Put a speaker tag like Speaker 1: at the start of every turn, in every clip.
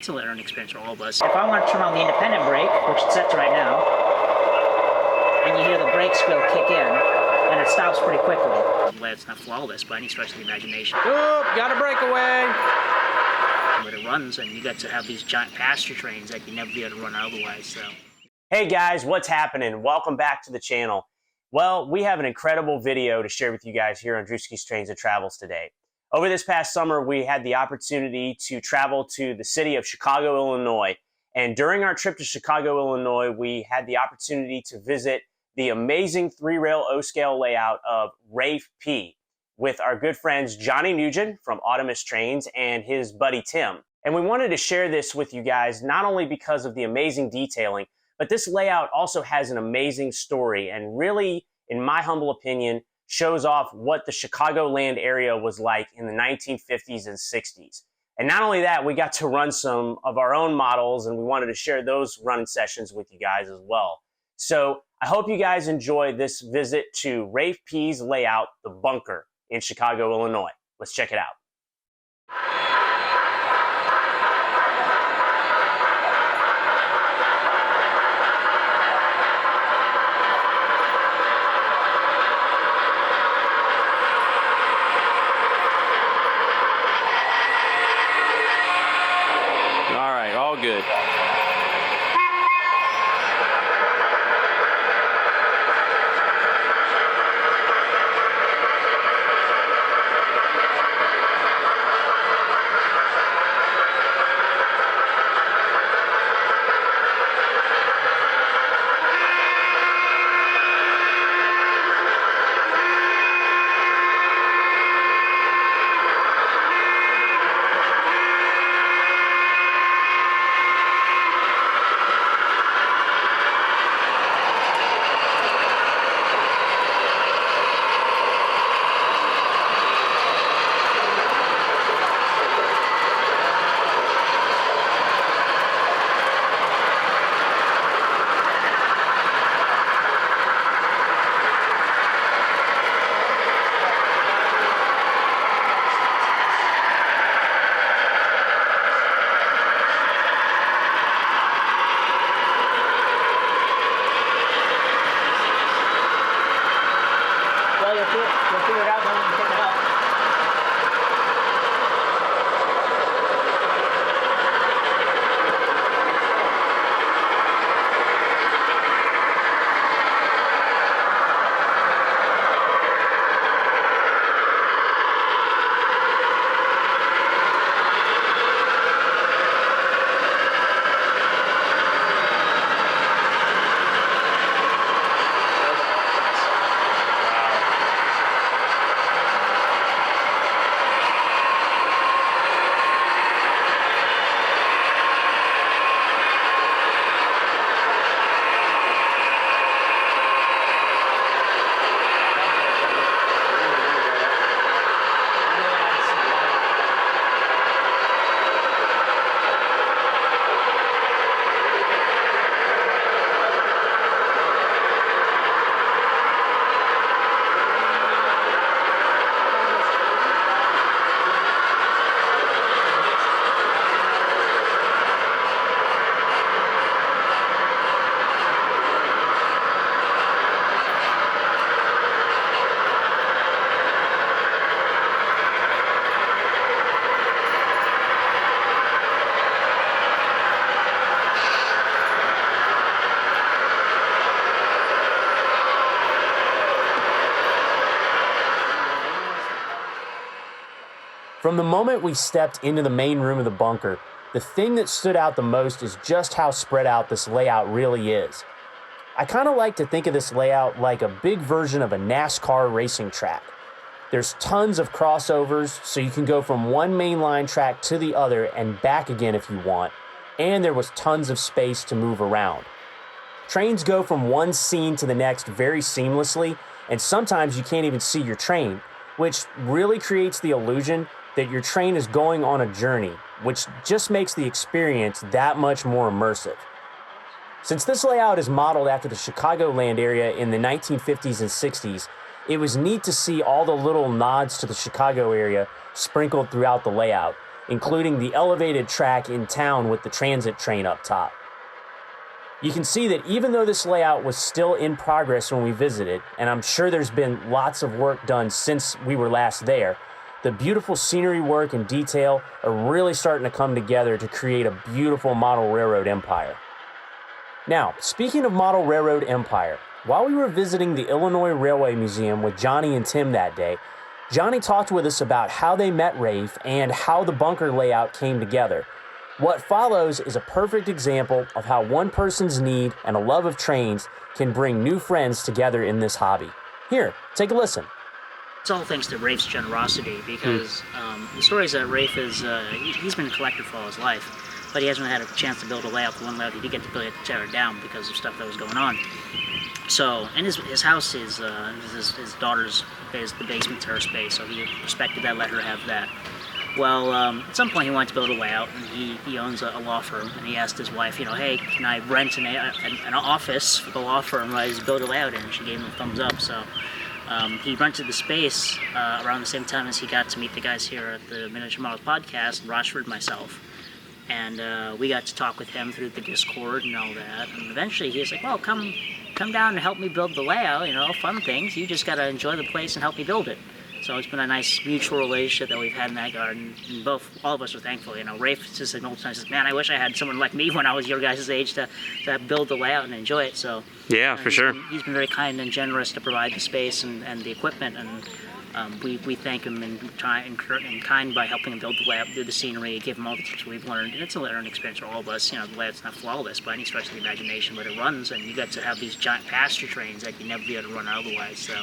Speaker 1: It's a learning experience for all of us. If I want to turn on the independent brake, which it's set to right now, and you hear the brake squeal kick in, and it stops pretty quickly. Well, it's not flawless by any stretch of the imagination.
Speaker 2: Oh, got a breakaway!
Speaker 1: But it runs, and you got to have these giant passenger trains that you never be able to run otherwise. So.
Speaker 3: Hey guys, what's happening? Welcome back to the channel. Well, we have an incredible video to share with you guys here on Drewski's Trains and Travels today. Over this past summer, we had the opportunity to travel to the city of Chicago, Illinois. And during our trip to Chicago, Illinois, we had the opportunity to visit the amazing three-rail O-scale layout of Raif P with our good friends Johnny Nugent from Automus Trains and his buddy Tim. And we wanted to share this with you guys not only because of the amazing detailing, but this layout also has an amazing story and really, in my humble opinion, shows off what the Chicagoland area was like in the 1950s and 60s. And not only that, we got to run some of our own models, and we wanted to share those run sessions with you guys as well. So I hope you guys enjoy this visit to Raif P's layout, The Bunker, in Chicago, Illinois. Let's check it out.
Speaker 2: All right, all good.
Speaker 1: We'll figure it out when we pick it up.
Speaker 3: From the moment we stepped into the main room of the bunker, the thing that stood out the most is just how spread out this layout really is. I kind of like to think of this layout like a big version of a NASCAR racing track. There's tons of crossovers, so you can go from one mainline track to the other and back again if you want, and there was tons of space to move around. Trains go from one scene to the next very seamlessly, and sometimes you can't even see your train, which really creates the illusion that your train is going on a journey, which just makes the experience that much more immersive. Since this layout is modeled after the Chicagoland area in the 1950s and 60s, it was neat to see all the little nods to the Chicago area sprinkled throughout the layout, including the elevated track in town with the transit train up top. You can see that even though this layout was still in progress when we visited, and I'm sure there's been lots of work done since we were last there, the beautiful scenery work and detail are really starting to come together to create a beautiful model railroad empire. Now, speaking of model railroad empire, while we were visiting the Illinois Railway Museum with Johnny and Tim that day, Johnny talked with us about how they met Raif and how the bunker layout came together. What follows is a perfect example of how one person's need and a love of trains can bring new friends together in this hobby. Here, take a listen.
Speaker 1: It's all thanks to Raif's generosity, because the story is that Raif is, he's been a collector for all his life, but he hasn't had a chance to build a layout. The one layout he did get to build, tear it down because of stuff that was going on. So, and his house is his daughter's, the basement's her space, so he respected that, let her have that. Well, at some point he wanted to build a layout, and he owns a law firm, and he asked his wife, hey, can I rent an office for the law firm to build a layout in? And she gave him a thumbs up, so he rented the space around the same time as he got to meet the guys here at the Miniature Models Podcast, Rochford and myself. And we got to talk with him through the Discord and all that, and eventually he was like, well, come down and help me build the layout, fun things. You just gotta enjoy the place and help me build it. So it's been a nice mutual relationship that we've had in that garden, and all of us are thankful. Raif just an old time says, man, I wish I had someone like me when I was your guys' age to build the layout and enjoy it. So
Speaker 2: yeah, for sure.
Speaker 1: He's been very kind and generous to provide the space and the equipment, and we thank him in kind by helping him build the layout, do the scenery, give him all the tips we've learned. And it's a learning experience for all of us. The layout's not flawless by any stretch of the imagination, but it runs, and you get to have these giant pasture trains that you never be able to run otherwise. So.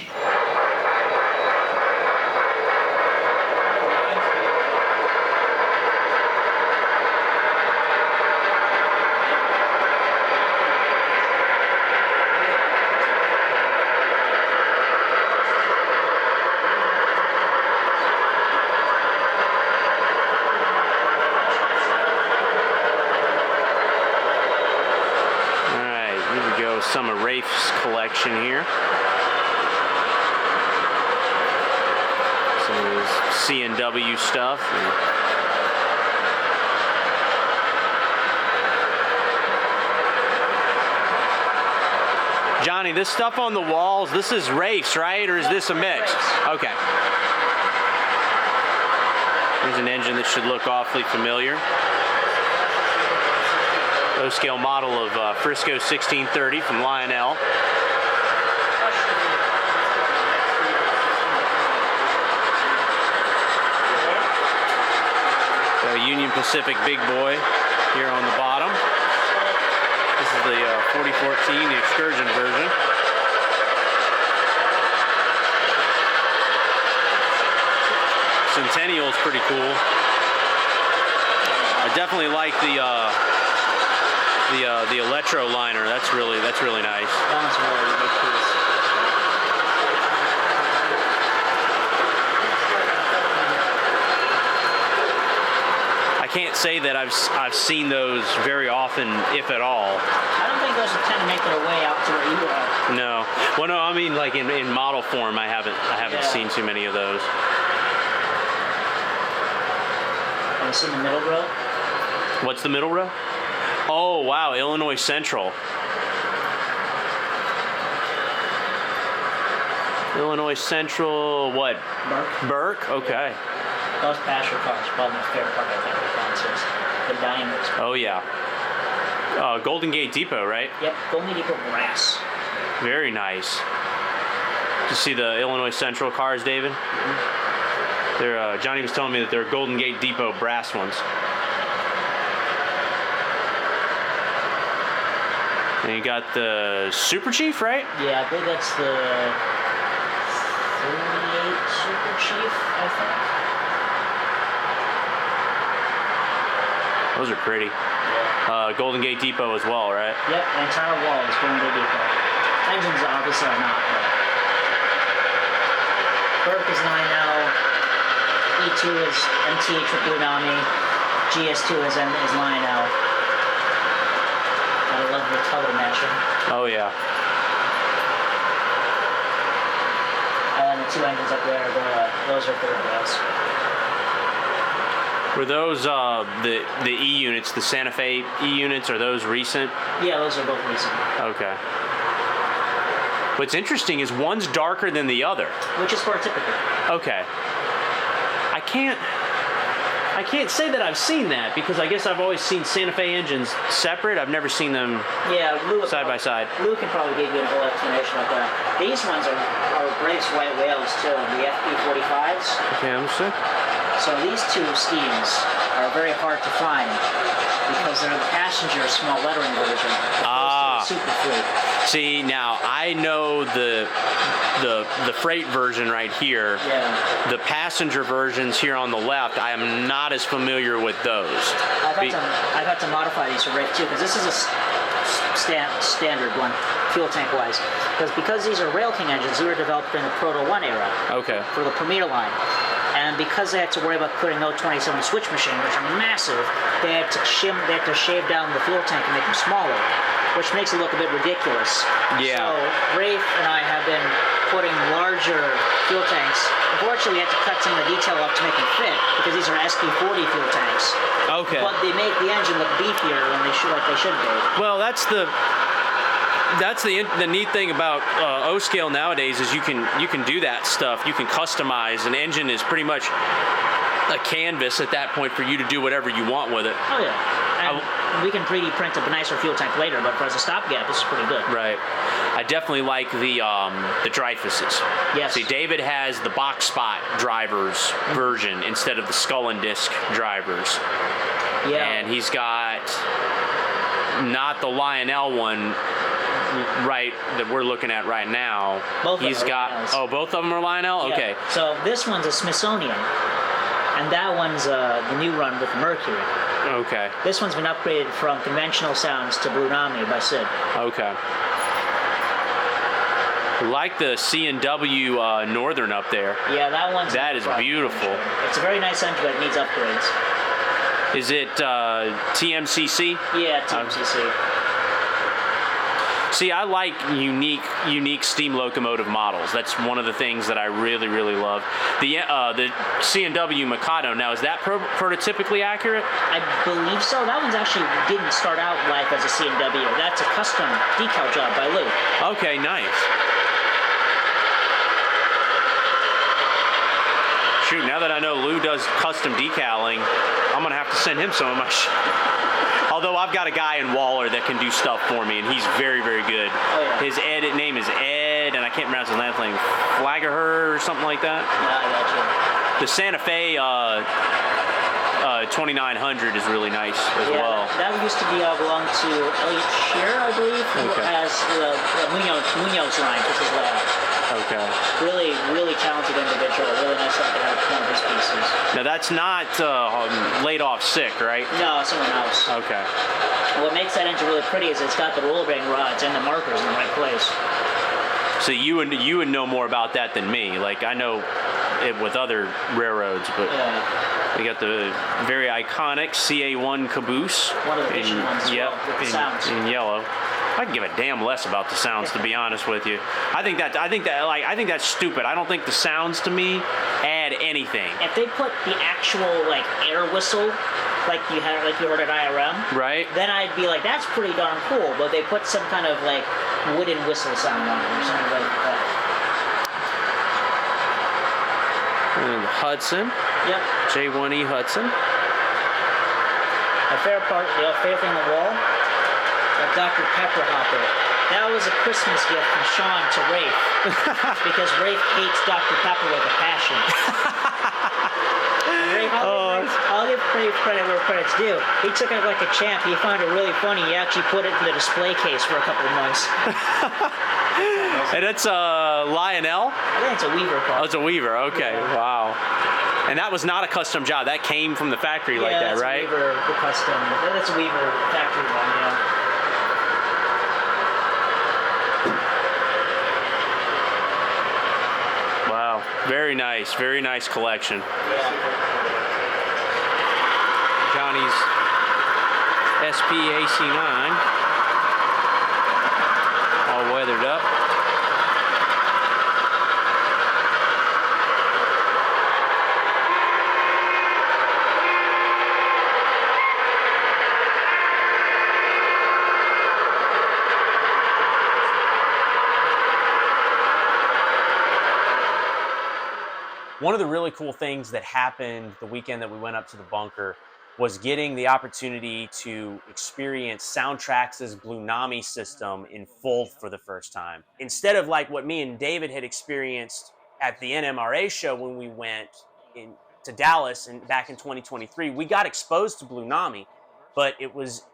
Speaker 2: Some of Raif's collection here. Some of his C&W stuff. Johnny, this stuff on the walls, this is Raif's, right? Or is this a mix? Okay. Here's an engine that should look awfully familiar. Low-scale model of Frisco 1630 from Lionel. Union Pacific big boy here on the bottom. This is the 4014, the excursion version. Centennial is pretty cool. I definitely like the electro liner. That's really nice.
Speaker 1: That one's really ridiculous.
Speaker 2: I can't say that I've seen those very often, if at all.
Speaker 1: I don't think those tend to make their way out to where you are.
Speaker 2: No. Well, no. I mean, like in model form, I haven't seen too many of those.
Speaker 1: Have you seen the middle row?
Speaker 2: What's the middle row? Oh, wow, Illinois Central. Illinois Central, what? Burke? Okay.
Speaker 1: Those pasture cars, probably my favorite part I think of concerts. The diamonds.
Speaker 2: Oh, yeah. Golden Gate Depot, right?
Speaker 1: Yep, Golden Gate Depot brass.
Speaker 2: Very nice. Did you see the Illinois Central cars, David? Mm-hmm. They're, Johnny was telling me that they're Golden Gate Depot brass ones. And you got the Super Chief, right?
Speaker 1: Yeah, I believe that's the 38 Super Chief, I think.
Speaker 2: Those are pretty.
Speaker 1: Yeah.
Speaker 2: Golden Gate Depot as well, right?
Speaker 1: Yep, the entire wall is Golden Gate Depot. Engines obviously are not, but Burke is 9L, E2 is MTH with Blunami, GS2 is Lionel. I love the color matching.
Speaker 2: Oh, yeah.
Speaker 1: And then the two engines up there, those are third rails.
Speaker 2: Were those the E units, the Santa Fe E units? Are those recent?
Speaker 1: Yeah, those are both recent.
Speaker 2: Okay. What's interesting is one's darker than the other.
Speaker 1: Which is prototypical.
Speaker 2: Okay. I can't say that I've seen that because I guess I've always seen Santa Fe engines separate. I've never seen them side by side.
Speaker 1: Lou can probably give you a whole explanation about that. These ones are Raif's white whales too, the FP45s.
Speaker 2: Okay, I'm see.
Speaker 1: So these two schemes are very hard to find because they're the passenger small lettering version. Super fleet.
Speaker 2: See, now I know the freight version right here.
Speaker 1: Yeah.
Speaker 2: The passenger versions here on the left, I am not as familiar with those.
Speaker 1: I've had to modify these for Raif too, because this is a standard one, fuel tank wise. Because these are Rail King engines, they were developed in the Proto 1 era.
Speaker 2: Okay.
Speaker 1: For the Premier line. And because they had to worry about putting no 27 switch machine, which are massive, they had to shave down the fuel tank and make them smaller, which makes it look a bit ridiculous.
Speaker 2: Yeah.
Speaker 1: So Raif and I have been putting larger fuel tanks. Unfortunately, we had to cut some of the detail off to make them fit because these are SP40 fuel tanks.
Speaker 2: Okay.
Speaker 1: But they make the engine look beefier than they should be.
Speaker 2: Well, that's the neat thing about O-scale nowadays is you can do that stuff. You can customize. An engine is pretty much a canvas at that point for you to do whatever you want with it.
Speaker 1: Oh yeah. And we can 3D print a nicer fuel tank later, but as a stopgap, this is pretty good.
Speaker 2: Right. I definitely like the Dreyfuses.
Speaker 1: Yes.
Speaker 2: See, David has the box spot drivers version instead of the skull and disc drivers.
Speaker 1: Yeah.
Speaker 2: And he's got not the Lionel one right that we're looking at right now.
Speaker 1: Both
Speaker 2: he's
Speaker 1: of them
Speaker 2: got
Speaker 1: Lionels.
Speaker 2: Oh, both of them are Lionel?
Speaker 1: Yeah.
Speaker 2: Okay.
Speaker 1: So this one's a Smithsonian, and that one's the new run with Mercury.
Speaker 2: Okay.
Speaker 1: This one's been upgraded from conventional sounds to Blunami by Sid.
Speaker 2: Okay. Like the C&W Northern up there.
Speaker 1: Yeah, that is
Speaker 2: beautiful.
Speaker 1: It's a very nice engine, but it needs upgrades.
Speaker 2: Is it TMCC?
Speaker 1: Yeah, TMCC.
Speaker 2: See, I like unique steam locomotive models. That's one of the things that I really, really love. The C&W Mikado, now, is that prototypically accurate?
Speaker 1: I believe so. That one's actually didn't start out life as a C&W. That's a custom decal job by Lou.
Speaker 2: Okay, nice. Shoot, now that I know Lou does custom decaling, I'm going to have to send him some of my Although I've got a guy in Waller that can do stuff for me, and he's very, very good.
Speaker 1: Oh, yeah.
Speaker 2: His name is Ed, and I can't pronounce his last name, Flaggerher or something like that.
Speaker 1: Yeah, I got you.
Speaker 2: The Santa Fe 2900 is really nice as well.
Speaker 1: That used to belong to Elliot Shearer, I believe, who has the Munoz line, which is
Speaker 2: Okay.
Speaker 1: Really, really talented individual. Really nice to have one of his pieces.
Speaker 2: Now that's not laid off sick, right?
Speaker 1: No, someone else.
Speaker 2: Okay.
Speaker 1: What makes that engine really pretty is it's got the roller bearing rods and the markers in the right place.
Speaker 2: So you would know more about that than me. Like I know it with other railroads, but we got the very iconic CA1 caboose.
Speaker 1: One of the vision ones as well, with the sounds.
Speaker 2: In yellow. I can give a damn less about the sounds, to be honest with you. I think that's stupid. I don't think the sounds to me add anything.
Speaker 1: If they put the actual air whistle, like you heard at IRM,
Speaker 2: right?
Speaker 1: Then I'd be like, that's pretty darn cool. But they put some kind of wooden whistle sound on it or something like that.
Speaker 2: And Hudson.
Speaker 1: Yep.
Speaker 2: J1E Hudson.
Speaker 1: My favorite part, the favorite thing on the wall. Dr. Pepper Hopper. That was a Christmas gift from Sean to Raif because Raif hates Dr. Pepper with a passion. Raif, I'll give Raif credit where credit's due. He took it like a champ. He found it really funny. He actually put it in the display case for a couple of months.
Speaker 2: And it's a Lionel?
Speaker 1: I think it's a Weaver car.
Speaker 2: Oh, it's a Weaver. Okay. Yeah. Wow. And that was not a custom job. That came from the factory like that, right?
Speaker 1: Yeah, that's a Weaver custom. That's a Weaver factory one, yeah.
Speaker 2: Wow, very nice collection.
Speaker 1: Yeah.
Speaker 2: Johnny's SP AC9, all weathered up.
Speaker 3: One of the really cool things that happened the weekend that we went up to the bunker was getting the opportunity to experience SoundTraxx's Blunami system in full for the first time. Instead of like what me and David had experienced at the NMRA show when we went to Dallas back in 2023, we got exposed to Blunami, but it was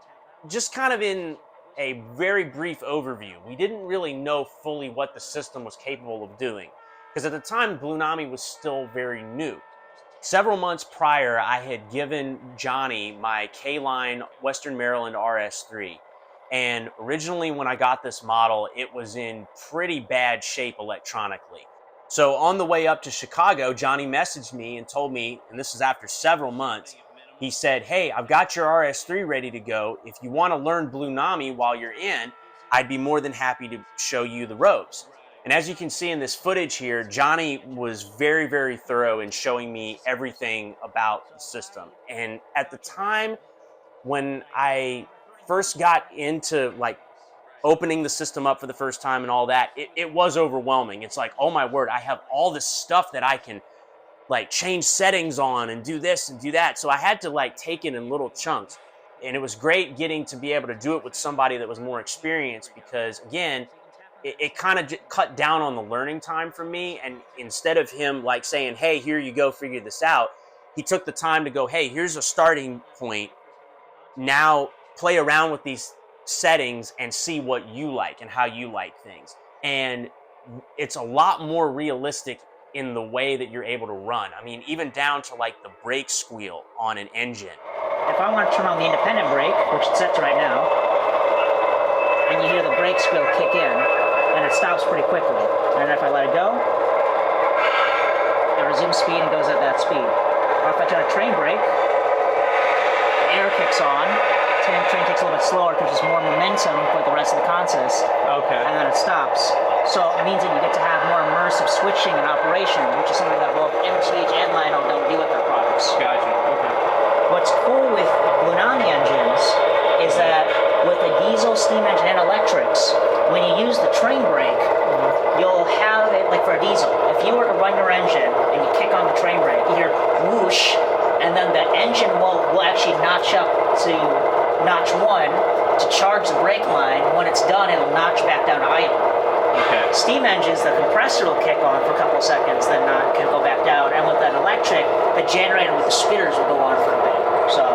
Speaker 3: just kind of in a very brief overview. We didn't really know fully what the system was capable of doing, because at the time, Blunami was still very new. Several months prior, I had given Johnny my K-Line Western Maryland RS3. And originally when I got this model, it was in pretty bad shape electronically. So on the way up to Chicago, Johnny messaged me and told me, and this is after several months, he said, "Hey, I've got your RS3 ready to go. If you want to learn Blunami while you're in, I'd be more than happy to show you the ropes." And as you can see in this footage here, Johnny was very, very thorough in showing me everything about the system. And at the time when I first got into like opening the system up for the first time and all that, it was overwhelming. It's like, oh my word, I have all this stuff that I can like change settings on and do this and do that. So I had to like take it in little chunks. And it was great getting to be able to do it with somebody that was more experienced, because again, it kind of cut down on the learning time for me. And instead of him like saying, "Hey, here you go, figure this out," he took the time to go, "Hey, here's a starting point. Now play around with these settings and see what you like and how you like things." And it's a lot more realistic in the way that you're able to run. I mean, even down to like the brake squeal on an engine.
Speaker 1: If I want to turn on the independent brake, which it's set to right now, and you hear the brake squeal kick in, and it stops pretty quickly. And if I let it go, it resumes speed and goes at that speed. Or if I turn a train brake, the air kicks on, the train takes a little bit slower because there's more momentum with the rest of the consist.
Speaker 3: Okay.
Speaker 1: And then it stops. So it means that you get to have more immersive switching and operation, which is something that both MTH and Lionel don't do with their products.
Speaker 3: Gotcha. Okay.
Speaker 1: What's cool with Blunami engines is that with a diesel, steam engine, and electrics, when you use the train brake, you'll have it like for a diesel. If you were to run your engine and you kick on the train brake, you hear whoosh, and then the engine will actually notch up to notch 1 to charge the brake line. When it's done, it'll notch back down to idle.
Speaker 3: Okay.
Speaker 1: Steam engines, the compressor will kick on for a couple of seconds, then can go back down. And with an electric, the generator with the spinners will go on for a bit. So,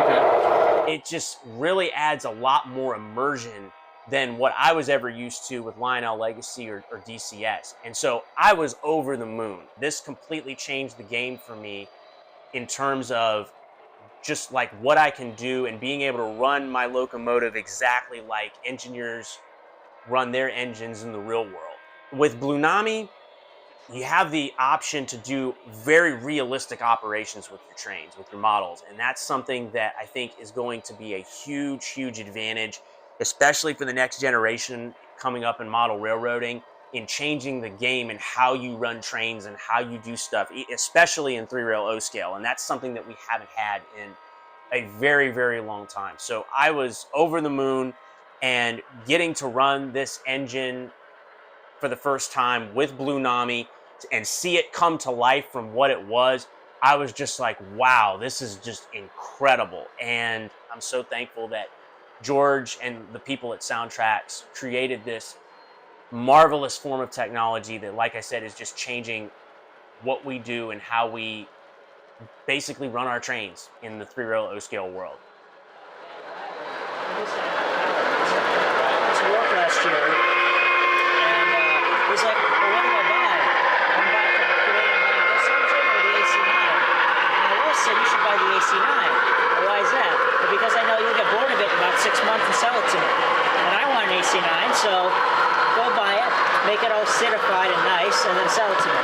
Speaker 3: okay. It just really adds a lot more immersion than what I was ever used to with Lionel Legacy or DCS. And so I was over the moon. This completely changed the game for me in terms of just like what I can do and being able to run my locomotive exactly like engineers run their engines in the real world. With Blunami, you have the option to do very realistic operations with your trains, with your models. And that's something that I think is going to be a huge, huge advantage, especially for the next generation coming up in model railroading, in changing the game and how you run trains and how you do stuff, especially in 3-rail O-scale. And that's something that we haven't had in a very, very long time. So I was over the moon, and getting to run this engine for the first time with Blunami and see it come to life from what it was, I was just like, wow, this is just incredible. And I'm so thankful that George and the people at SoundTraxx created this marvelous form of technology that, like I said, is just changing what we do and how we basically run our trains in the 3-rail O-scale world.
Speaker 1: Last year, and he's like, "Well, what do I buy? I'm buying from this engine or the AC9?" And the Will said, "You should buy the AC9. Well, why is that?" Well, because I know you'll get bored of it in about 6 months and sell it to me. And I want an AC9, so go buy it, make it all certified and nice, and then sell it to me.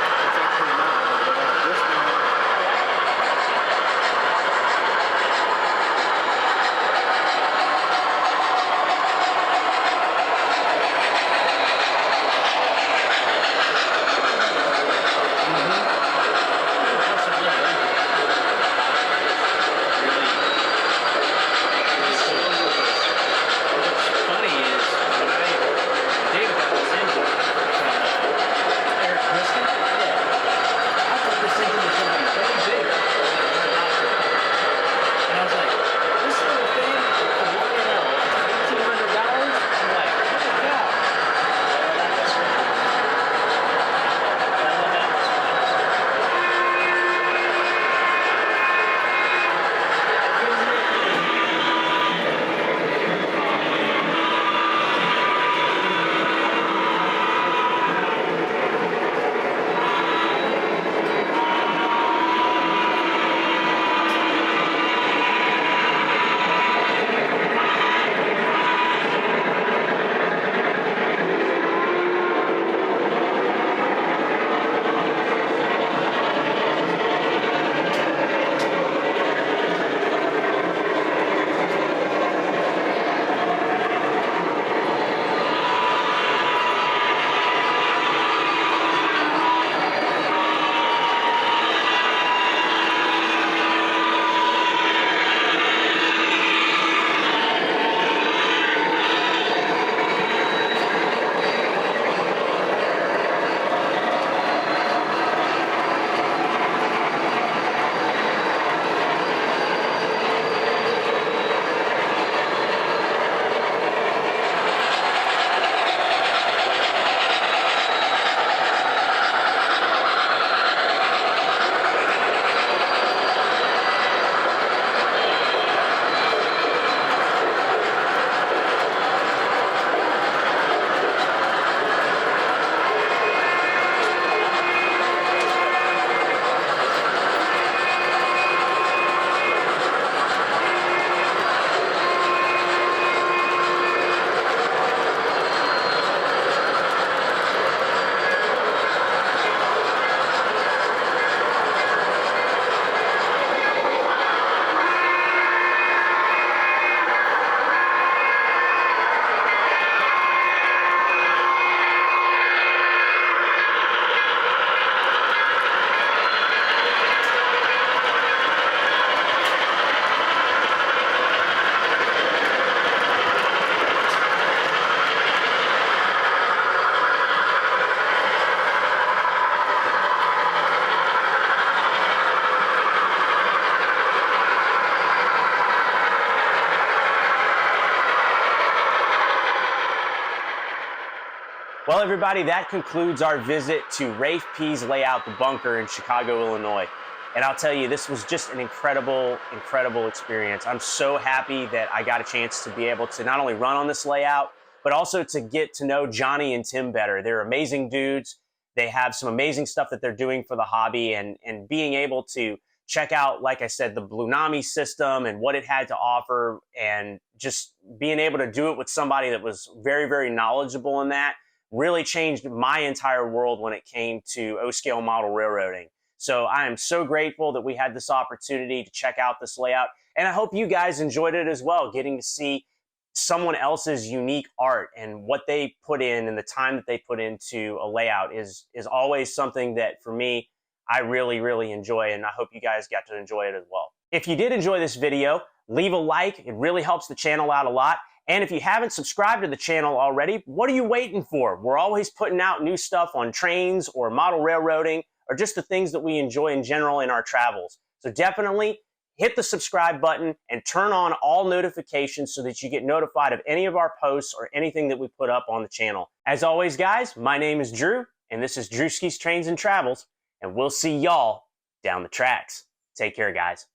Speaker 3: Well, everybody, that concludes our visit to Raif P's Layout, the bunker in Chicago, Illinois. And I'll tell you, this was just an incredible, incredible experience. I'm so happy that I got a chance to be able to not only run on this layout, but also to get to know Johnny and Tim better. They're amazing dudes. They have some amazing stuff that they're doing for the hobby, and being able to check out, like I said, the Blunami system and what it had to offer, and just being able to do it with somebody that was very, very knowledgeable in that really changed my entire world when it came to O-scale model railroading. So I am so grateful that we had this opportunity to check out this layout, and I hope you guys enjoyed it as well, getting to see someone else's unique art and what they put in and the time that they put into a layout is always something that, for me, I really, really enjoy, and I hope you guys got to enjoy it as well. If you did enjoy this video, leave a like. It really helps the channel out a lot. And if you haven't subscribed to the channel already, what are you waiting for? We're always putting out new stuff on trains or model railroading or just the things that we enjoy in general in our travels. So definitely hit the subscribe button and turn on all notifications so that you get notified of any of our posts or anything that we put up on the channel. As always, guys, my name is Drew, and this is Drewski's Trains and Travels, and we'll see y'all down the tracks. Take care, guys.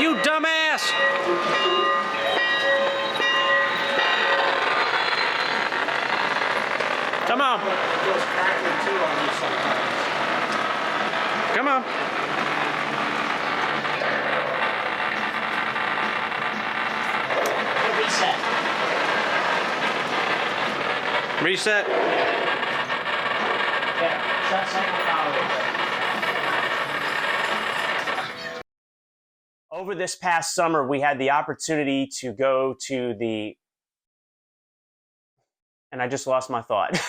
Speaker 2: You dumbass! Come on. Come on.
Speaker 1: Reset.
Speaker 2: Reset.
Speaker 1: Yeah, shut cycle power.
Speaker 3: Over this past summer, we had the opportunity to go to the, and I just lost my thought.